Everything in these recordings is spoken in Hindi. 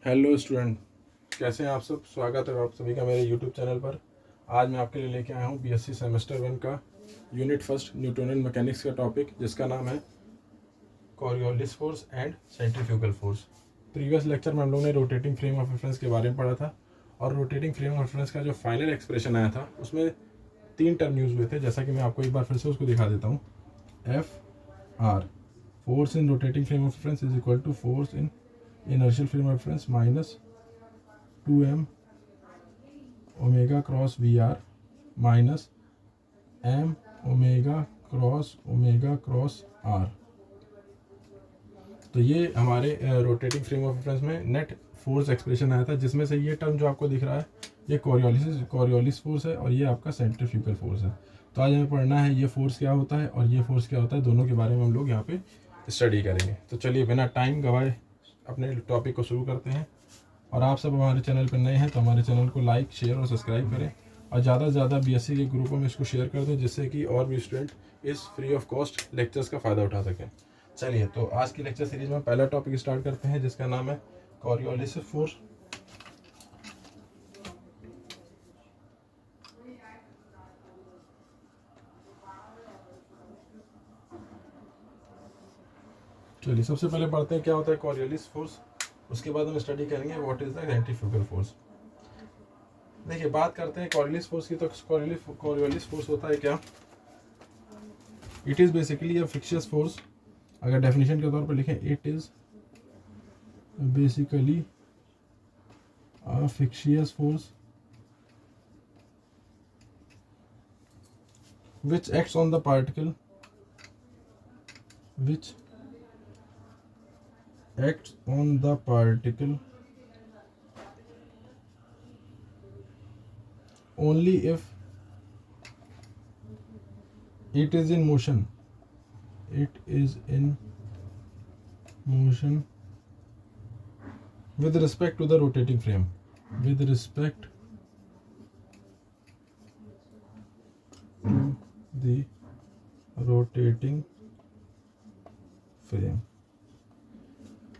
हेलो स्टूडेंट, कैसे हैं आप सब। स्वागत है आप सभी का मेरे यूट्यूब चैनल पर। आज मैं आपके लिए लेके आया हूँ बीएससी सेमेस्टर 1 का यूनिट फर्स्ट न्यूटोनियन मैकेनिक्स का टॉपिक, जिसका नाम है Coriolis force and centrifugal force. Previous lecture में हम लोग ने रोटेटिंग फ्रेम ऑफ रेफरेंस के बारे में पढ़ा था, और रोटेटिंग फ्रेम ऑफ रेफरेंस का जो फाइनल एक्सप्रेशन आया था उसमें 3 टर्म यूज हुए थे। जैसा कि मैं आपको एक बार फिर से उसको दिखा देता हूँ। F R, force in rotating frame of reference is equal to force in inertial frame of reference minus 2m omega cross VR minus m omega cross r। तो ये हमारे रोटेटिंग फ्रेम ऑफ रेफरेंस में नेट फोर्स एक्सप्रेशन आया था, जिसमें से ये टर्म जो आपको दिख रहा है ये कॉरियोलिस फोर्स है और ये आपका सेंट्रीफ्यूगल फोर्स है। तो आज हमें पढ़ना है ये फोर्स क्या होता है और ये फोर्स क्या होता है, दोनों के बारे में हम लोग यहाँ पे स्टडी करेंगे। तो चलिए बिना टाइम गवाए अपने टॉपिक को शुरू करते हैं। और आप सब हमारे चैनल पर नए हैं तो हमारे चैनल को लाइक, शेयर और सब्सक्राइब करें, और ज़्यादा से ज़्यादा बीएससी के ग्रुपों में इसको शेयर कर दें, जिससे कि और भी स्टूडेंट इस फ्री ऑफ कॉस्ट लेक्चर्स का फ़ायदा उठा सकें। चलिए तो आज की लेक्चर सीरीज में पहला टॉपिक स्टार्ट करते हैं, जिसका नाम है कॉरियोलिस फोर्स। चलिए सबसे पहले पढ़ते हैं क्या होता है कॉरियोलिस फोर्स, उसके बाद हम स्टडी करेंगे what is the centrifugal force. देखिए बात करते हैं कॉरियोलिस फोर्स की। तो कॉरियोलिस फोर्स होता है क्या? It is basically a fictitious force. अगर डेफिनेशन के तौर पर लिखें, it is basically a fictitious force which acts on the particle only if it is in motion with respect to the rotating frame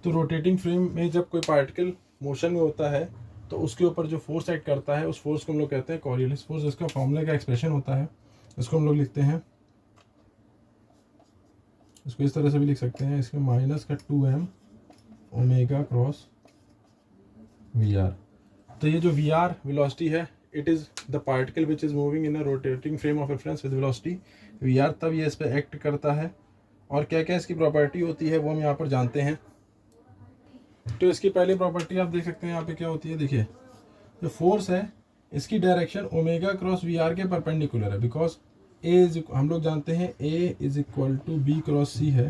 तो रोटेटिंग फ्रेम में जब कोई पार्टिकल मोशन में होता है तो उसके ऊपर जो फोर्स एक्ट करता है उस फोर्स को हम लोग कहते हैं कॉरियोलिस फोर्स। इसका फॉर्मूला का एक्सप्रेशन होता है, इसको हम लोग लिखते हैं, इसको इस तरह से भी लिख सकते हैं, इसमें माइनस का 2m ओमेगा क्रॉस VR। तो ये जो VR वेलोसिटी है, it is the particle which is moving in a rotating frame of reference with velocity VR। तब ये इस पर एक्ट करता है, और क्या क्या इसकी प्रॉपर्टी होती है वो हम यहाँ पर जानते हैं। तो इसकी पहली प्रॉपर्टी आप देख सकते हैं यहाँ पे क्या होती है। देखिए जो फोर्स है इसकी डायरेक्शन ओमेगा क्रॉस VR के परपेंडिकुलर है, बिकॉज हम लोग जानते हैं A is equal to B cross C है।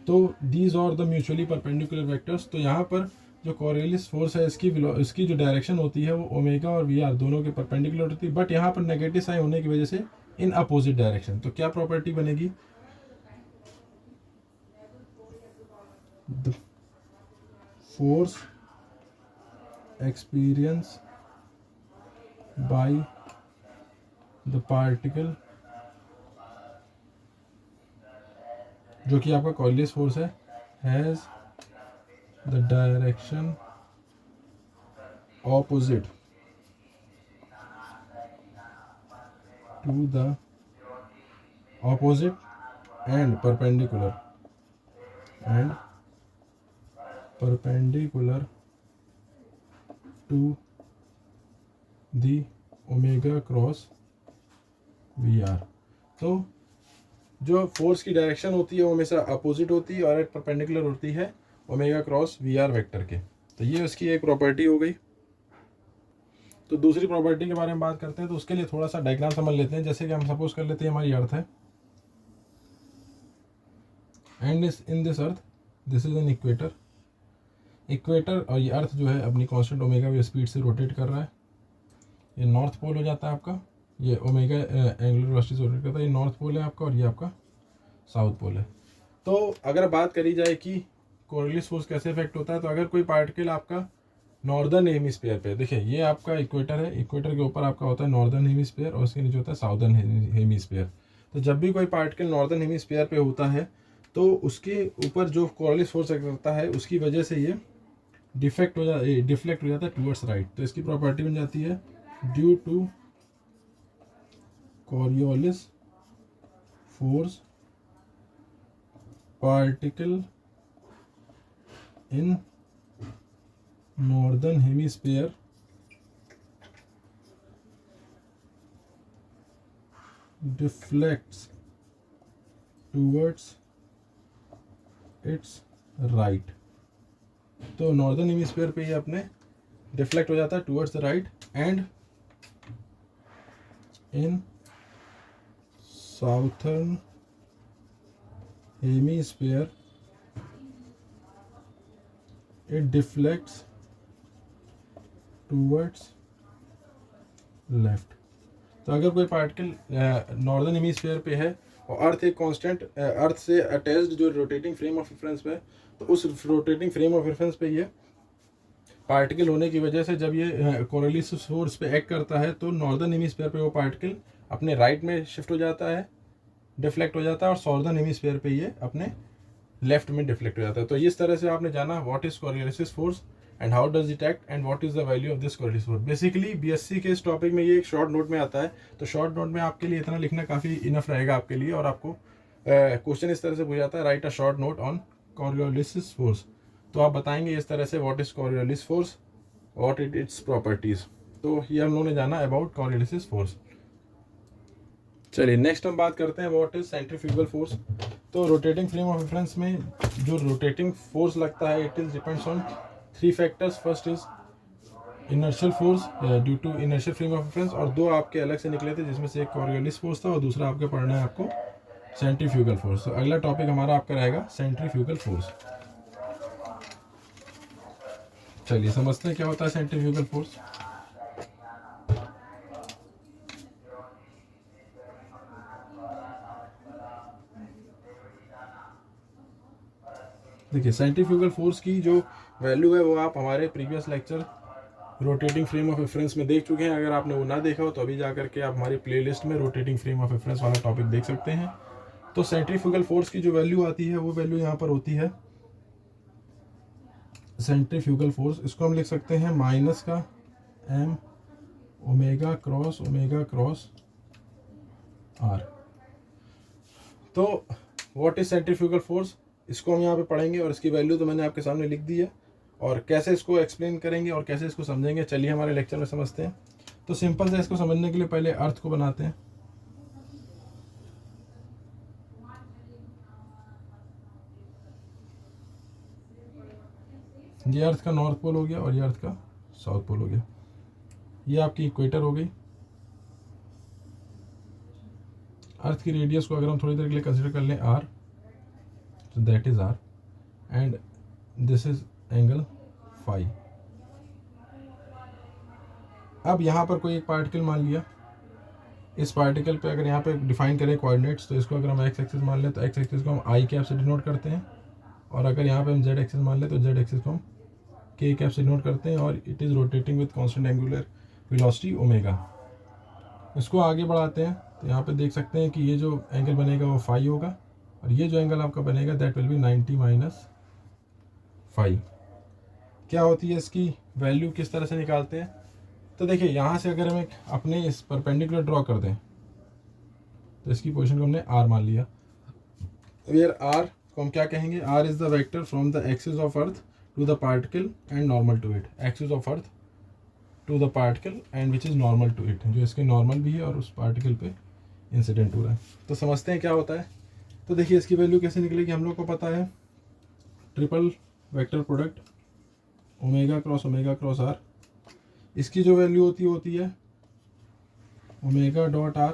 तो these are the mutually perpendicular vectors. तो यहाँ पर जो कॉरियोलिस फोर्स है इसकी जो डायरेक्शन होती है वो ओमेगा और VR दोनों के परपेंडिकुलर होती है, बट यहाँ पर नेगेटिव साइन होने की वजह से इन अपोजिट डायरेक्शन। तो क्या प्रॉपर्टी बनेगी? The force experience by the particle, जो कि आपका कॉरियोलिस फोर्स है, has the direction opposite to the opposite and perpendicular to the omega cross VR। तो जो फोर्स की डायरेक्शन होती है वो हमेशा अपोजिट होती है और परपेंडिकुलर होती है ओमेगा क्रॉस VR वेक्टर के। तो ये उसकी एक प्रॉपर्टी हो गई। तो दूसरी प्रॉपर्टी के बारे में बात करते हैं, तो उसके लिए थोड़ा सा डायग्राम समझ लेते हैं। जैसे कि हम सपोज कर लेते हैं हमारी अर्थ है, and in this earth this is an equator, और ये अर्थ जो है अपनी कांस्टेंट ओमेगा वी स्पीड से रोटेट कर रहा है। ये नॉर्थ पोल हो जाता है आपका, ये ओमेगा एंगुलर वेलोसिटी से रोटेट करता है। ये नॉर्थ पोल है आपका और ये आपका साउथ पोल है। तो अगर बात करी जाए कि कॉरियोलिस फोर्स कैसे इफेक्ट होता है, तो अगर कोई पार्टिकल आपका नॉर्दर्न हेमिस्फीयर पे, देखिए ये आपका इक्वेटर है, इक्वेटर के ऊपर आपका होता है नॉर्दर्न हेमिस्फीयर और उसके नीचे होता है साउदर्न हेमिस्फीयर। तो जब भी कोई पार्टिकल नॉर्दर्न हेमिस्फीयर पे होता है तो उसके ऊपर जो कॉरियोलिस फोर्स करता है उसकी वजह से ये डिफ्लेक्ट हो जाता है टूवर्ड्स राइट। तो इसकी प्रॉपर्टी बन जाती है due to Coriolis force particle in northern hemisphere deflects towards its right. तो नॉर्दर्न हेमिस्फीयर पे ये अपने डिफ्लेक्ट हो जाता है towards the right and in southern hemisphere it deflects towards left. तो अगर कोई पार्टिकल नॉर्दर्न हेमिस्फीयर पे है और अर्थ एक कांस्टेंट अर्थ से अटैच्ड जो रोटेटिंग फ्रेम ऑफ रेफरेंस पे है, तो उस रोटेटिंग फ्रेम ऑफ रेफरेंस पे ये पार्टिकल होने की वजह से जब ये कोरियोलिस फोर्स पे एक्ट करता है तो नॉर्दर्न हेमिस्फीयर पे वो पार्टिकल अपने राइट में शिफ्ट हो जाता है, डिफ्लेक्ट हो जाता है, और सॉर्दर्न हेमिस्फीयर पे ये अपने लेफ्ट में डिफ्लेक्ट हो जाता है। तो इस तरह से आपने जाना what is Coriolis force and how does it act and what is the value of this Coriolis force. Basically BSc के इस टॉपिक में ये एक शॉर्ट नोट में आता है, तो शॉर्ट नोट में आपके लिए इतना लिखना काफ़ी इनफ रहेगा आपके लिए। और आपको क्वेश्चन इस तरह से पूछा जाता है write a short note on Coriolis force, तो आप बताएंगे इस तरह से what is Coriolis force, what its properties. तो ये हम लोगों ने जाना अबाउट कोरियोलिस फोर्स। चलिए नेक्स्ट हम बात करते हैं व्हाट इज सेंट्रीफ्यूगल फोर्स। तो रोटेटिंग फ्रेम ऑफ रेफरेंस में जो रोटेटिंग फोर्स लगता है it is depends on 3 factors. First is inertial force due to inertial frame of reference, और 2 आपके अलग से निकले थे जिसमें से एक कोरियोलिस फोर्स था और दूसरा आपके पढ़ना है आपको सेंट्रीफ्यूगल फोर्स। तो अगला टॉपिक हमारा आपका रहेगा सेंट्रीफ्यूगल फोर्स। चलिए समझते हैं क्या होता है सेंट्रीफ्यूगल फोर्स। देखिए सेंट्रीफ्यूगल फोर्स की जो वैल्यू है वो आप हमारे previous lecture rotating frame of reference में देख चुके हैं। अगर आपने वो ना देखा हो तो अभी जा करके आप हमारी प्लेलिस्ट में रोटेटिंग फ्रेम ऑफ रेफरेंस वाला टॉपिक देख सकते हैं। तो सेंट्रीफ्यूगल फोर्स की जो वैल्यू आती है वो वैल्यू यहाँ पर होती है सेंट्रीफ्यूगल फोर्स, इसको हम लिख सकते हैं माइनस का m ओमेगा क्रॉस r। तो व्हाट इज सेंट्रीफ्यूगल फोर्स, इसको हम यहाँ पे पढ़ेंगे और इसकी वैल्यू तो मैंने आपके सामने लिख दी है, और कैसे इसको एक्सप्लेन करेंगे और कैसे इसको समझेंगे चलिए हमारे लेक्चर में समझते हैं। तो सिंपल से इसको समझने के लिए पहले अर्थ को बनाते हैं। ये अर्थ का नॉर्थ पोल हो गया और ये अर्थ का साउथ पोल हो गया। ये आपकी इक्वेटर हो गई। अर्थ की रेडियस को अगर हम थोड़ी देर के लिए कंसिडर कर लें r, तो that is r and this is angle phi. अब यहाँ पर कोई एक पार्टिकल मान लिया, इस पार्टिकल पे अगर यहाँ पे डिफाइन करें कोऑर्डिनेट्स, तो इसको अगर हम एक्स एक्सिस मान लें तो एक्स एक्सिस को हम आई कैप से डिनोट करते हैं, और अगर यहाँ पे हम जेड एक्सिस मान लें तो जेड एक्सिस को हम के कैप से डिनोट करते हैं, और it is rotating with constant angular velocity omega. इसको आगे बढ़ाते हैं तो यहाँ पे देख सकते हैं कि ये जो एंगल बनेगा वो फाई होगा, और ये जो एंगल आपका बनेगा that will be 90 minus phi. क्या होती है इसकी वैल्यू, किस तरह से निकालते हैं। तो देखिए यहाँ से अगर हम अपने इस परपेंडिकुलर ड्रॉ कर दें तो इसकी पोजीशन को हमने r मान लिया। वेयर r को हम क्या कहेंगे, r is the vector from the axis of earth to the particle and normal to it. Axis of earth to the particle and which is normal to it, जो इसके नॉर्मल भी है और उस पार्टिकल पे इंसिडेंट हो रहा है। तो समझते हैं क्या होता है। तो देखिए इसकी वैल्यू कैसे निकलेगी, हम लोग को पता है triple vector product omega cross r। इसकी जो वैल्यू होती है ओमेगा डॉट r,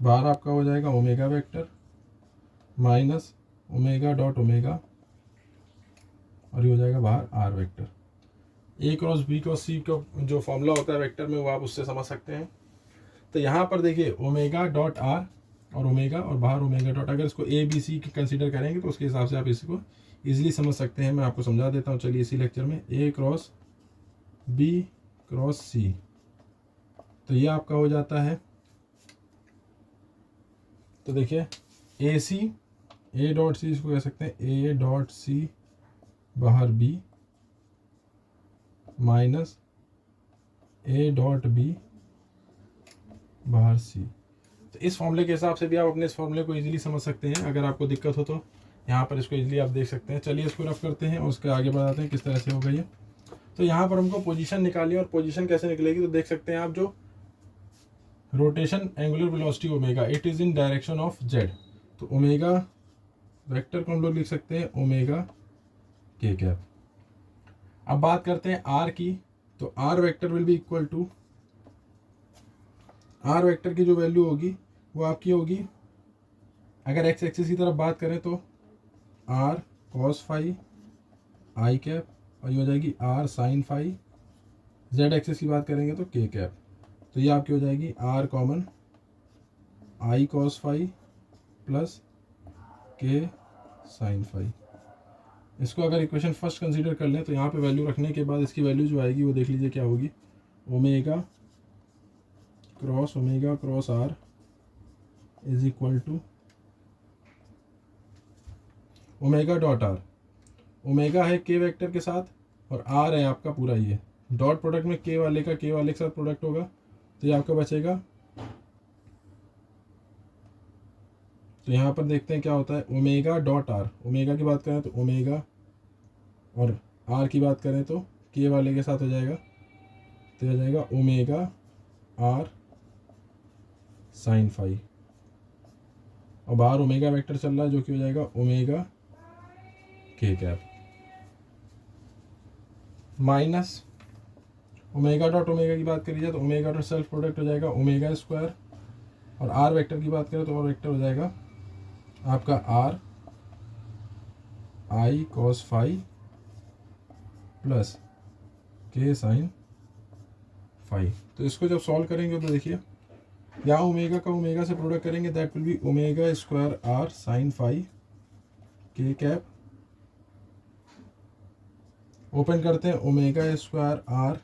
बाहर आपका हो जाएगा omega vector minus omega dot omega, और ये हो जाएगा बाहर r vector. a cross b cross c का जो फॉर्मूला होता है वेक्टर में वो आप उससे समझ सकते हैं। तो यहाँ पर देखिए ओमेगा डॉट r और ओमेगा और बाहर ओमेगा डॉट, अगर इसको a b c कंसीडर करेंगे तो उसके हिसाब से आप इसको ईजिली समझ सकते हैं। मैं आपको समझा देता हूँ चलिए इसी लेक्चर में। a cross b cross c, तो ये आपका हो जाता है, तो देखिए ए सी, ए डॉट सी इसको कह सकते हैं a डॉट c बाहर b minus A dot B बाहर सी। तो इस फॉर्मूले के हिसाब से भी आप अपने इस फॉर्मूले को इजीली समझ सकते हैं। अगर आपको दिक्कत हो तो यहाँ पर इसको इजीली आप देख सकते हैं। चलिए इसको रफ करते हैं और उसके आगे बढ़ाते हैं किस तरह से होगा ये। तो यहाँ पर हमको पोजीशन निकालिए, और पोजीशन कैसे निकलेगी तो देख सकते हैं आप, जो rotation angular velocity omega, it is in direction of Z. तो ओमेगा वेक्टर को हम लोग लिख सकते हैं ओमेगा के कैप। अब बात करते हैं आर की, तो R vector will be equal to, R vector की जो वैल्यू होगी वो आपकी होगी, अगर एक्स एक्सिस की तरफ बात करें तो R cos phi I cap, और ये हो जाएगी R sine phi. Z axis की बात करेंगे तो के कैप। तो ये आपकी हो जाएगी R common I cos phi plus K sine phi. इसको अगर इक्वेशन फर्स्ट कंसीडर कर लें तो यहाँ पे वैल्यू रखने के बाद इसकी वैल्यू जो आएगी वो देख लीजिए क्या होगी, omega cross R is equal to omega dot R. Omega है के वेक्टर के साथ और आर है आपका पूरा ये डॉट प्रोडक्ट में के वाले के साथ प्रोडक्ट होगा, तो ये आपका बचेगा। तो यहाँ पर देखते हैं क्या होता है, ओमेगा डॉट आर, ओमेगा की बात करें तो ओमेगा, और आर की बात करें तो के वाले के साथ हो जाएगा, तो हो जाएगा ओमेगा आर साइन फाई, और बाहर ओमेगा वेक्टर चल रहा है जो कि हो जाएगा ओमेगा के cap minus omega dot omega की बात करी जाए तो ओमेगा डॉट सेल्फ प्रोडक्ट हो जाएगा ओमेगा स्क्वायर, और आर वेक्टर की बात करें तो आर वेक्टर हो जाएगा आपका R I cos phi plus K sine phi. तो इसको जब सॉल्व करेंगे तो देखिए यहाँ ओमेगा का ओमेगा से प्रोडक्ट करेंगे, that will be omega square R sine phi K cap, open करते हैं omega square R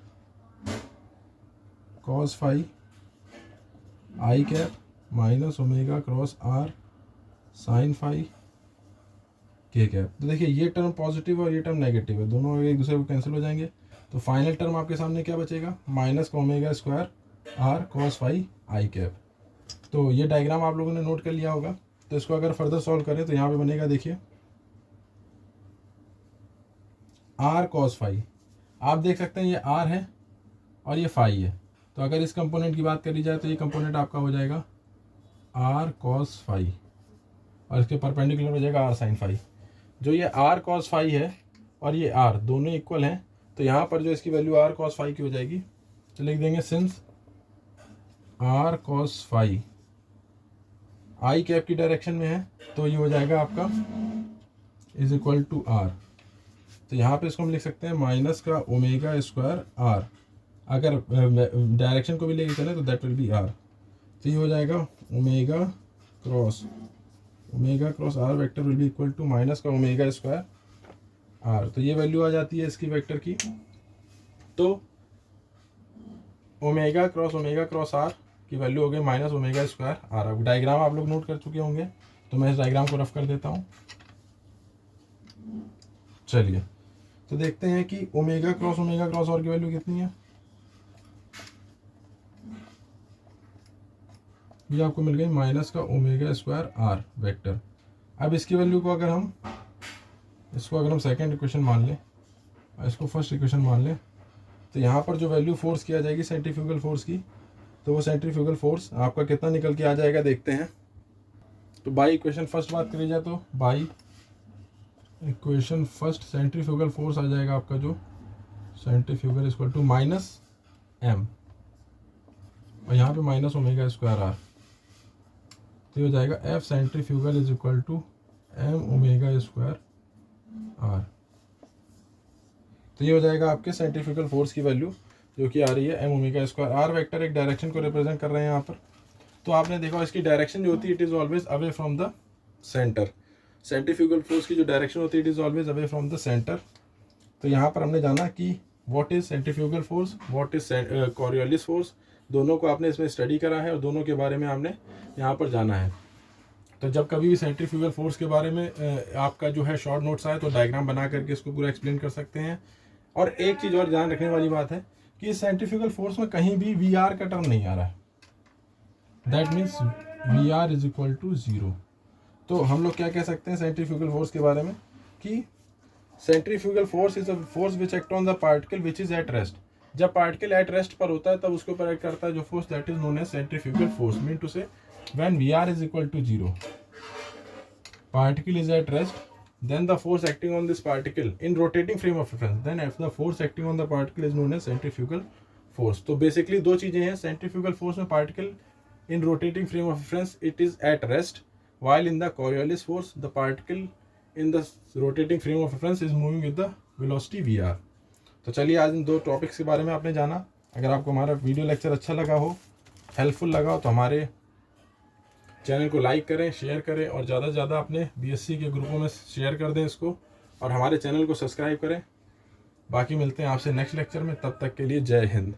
cos phi I cap minus omega cross R sine phi K cap. तो देखिए ये टर्म पॉजिटिव और ये टर्म नेगेटिव है, दोनों एक दूसरे को कैंसिल हो जाएंगे। तो फाइनल टर्म आपके सामने क्या बचेगा, माइनस का omega square R cos phi I cap. तो ये डायग्राम आप लोगों ने नोट कर लिया होगा। तो इसको अगर फर्दर सॉल्व करें तो यहाँ पे बनेगा, देखिए आर कॉस फाई, आप देख सकते हैं ये आर है और ये फाई है। तो अगर इस कंपोनेंट की बात करी जाए तो ये कंपोनेंट आपका हो जाएगा आर कॉस फाई, और इसके परपेंडिकुलर हो जाएगा आर साइन फाई। जो ये आर कॉस फाई है और ये आर दोनों इक्वल हैं, तो यहाँ पर जो इसकी वैल्यू आर कॉस फाई की हो जाएगी, तो लिख देंगे since R cos phi I cap की डायरेक्शन में है, तो ये हो जाएगा आपका इज इक्वल टू आर। तो यहाँ पे इसको हम लिख सकते हैं माइनस का ओमेगा स्क्वायर आर, अगर डायरेक्शन को भी लेके चलें तो दैट विल बी आर। तो ये हो जाएगा omega cross R vector will be equal to minus का ओमेगा स्क्वायर आर। तो ये वैल्यू आ जाती है इसकी वेक्टर की। तो ओमेगा क्रॉस आर की वैल्यू हो गई माइनस ओमेगा स्क्वायर आर। अब डायग्राम आप लोग नोट कर चुके होंगे, तो मैं इस डायग्राम को रफ कर देता हूँ। चलिए तो देखते हैं कि ओमेगा क्रॉस आर की वैल्यू कितनी है। ये आपको मिल गई माइनस का ओमेगा स्क्वायर आर वेक्टर। अब इसकी वैल्यू को अगर हम सेकेंड इक्वेशन मान लें और इसको फर्स्ट इक्वेशन मान लें, तो यहाँ पर जो वैल्यू फोर्स किया जाएगी सेंट्रीफ्यूगल फोर्स की, तो वो सेंट्रीफ्यूगल फोर्स आपका कितना निकल के आ जाएगा देखते हैं। तो बाई इक्वेशन फर्स्ट बात करी जाए तो by equation first centrifugal force आ जाएगा आपका, जो centrifugal equal to minus m, और यहाँ पे माइनस ओमेगा स्क्वायर आर। तो ये हो जाएगा F centrifugal is equal to M omega square R. तो ये हो जाएगा आपके सेंट्रीफ्यूगल फोर्स की वैल्यू जो कि आ रही है M omega square R. Vector एक डायरेक्शन को रिप्रेजेंट कर रहे हैं यहाँ पर। तो आपने देखा इसकी डायरेक्शन जो होती है it is always away from the centre. Centrifugal force की जो डायरेक्शन होती है it is always away from the centre. तो यहाँ पर हमने जाना कि what is centrifugal force, what is Coriolis force, दोनों को आपने इसमें स्टडी करा है और दोनों के बारे में आपने यहाँ पर जाना है। तो जब कभी भी सेंट्रीफ्यूगल फोर्स के बारे में आपका जो है शॉर्ट नोट्स आए तो डायग्राम बना करके इसको पूरा एक्सप्लेन कर सकते हैं। और एक चीज़ और ध्यान रखने वाली बात है कि इस सेंट्रीफ्यूगल फोर्स में कहीं भी वी आर का टर्म नहीं आ रहा है, that means V are is equal to 0। तो हम लोग क्या कह सकते हैं सेंट्रीफ्यूगल फोर्स के बारे में कि centrifugal force is a force which act on the particle which is at rest. जब पार्टिकल एट रेस्ट पर होता है तब उसके ऊपर एक्ट करता है जो force, that is known as centrifugal force. Mean to say when we are is equal to 0, particle is at rest, then the force acting on this particle in rotating frame of reference, then if the force acting on the particle is known as centrifugal force। तो बेसिकली दो चीजें हैं सेंट्रीफ्यूगल फोर्स में, particle in rotating frame of reference it is at rest, while in the Coriolis force the particle in the rotating frame of reference is moving with the velocity vr। तो चलिए आज इन दो टॉपिक्स के बारे में आपने जाना। अगर आपको हमारा वीडियो लेक्चर अच्छा लगा हो, हेल्पफुल लगा हो, तो हमारे चैनल को लाइक करें, शेयर करें और ज़्यादा से ज़्यादा अपने बीएससी के ग्रुपों में शेयर कर दें इसको, और हमारे चैनल को सब्सक्राइब करें। बाकी मिलते हैं आपसे नेक्स्ट लेक्चर में, तब तक के लिए जय हिंद।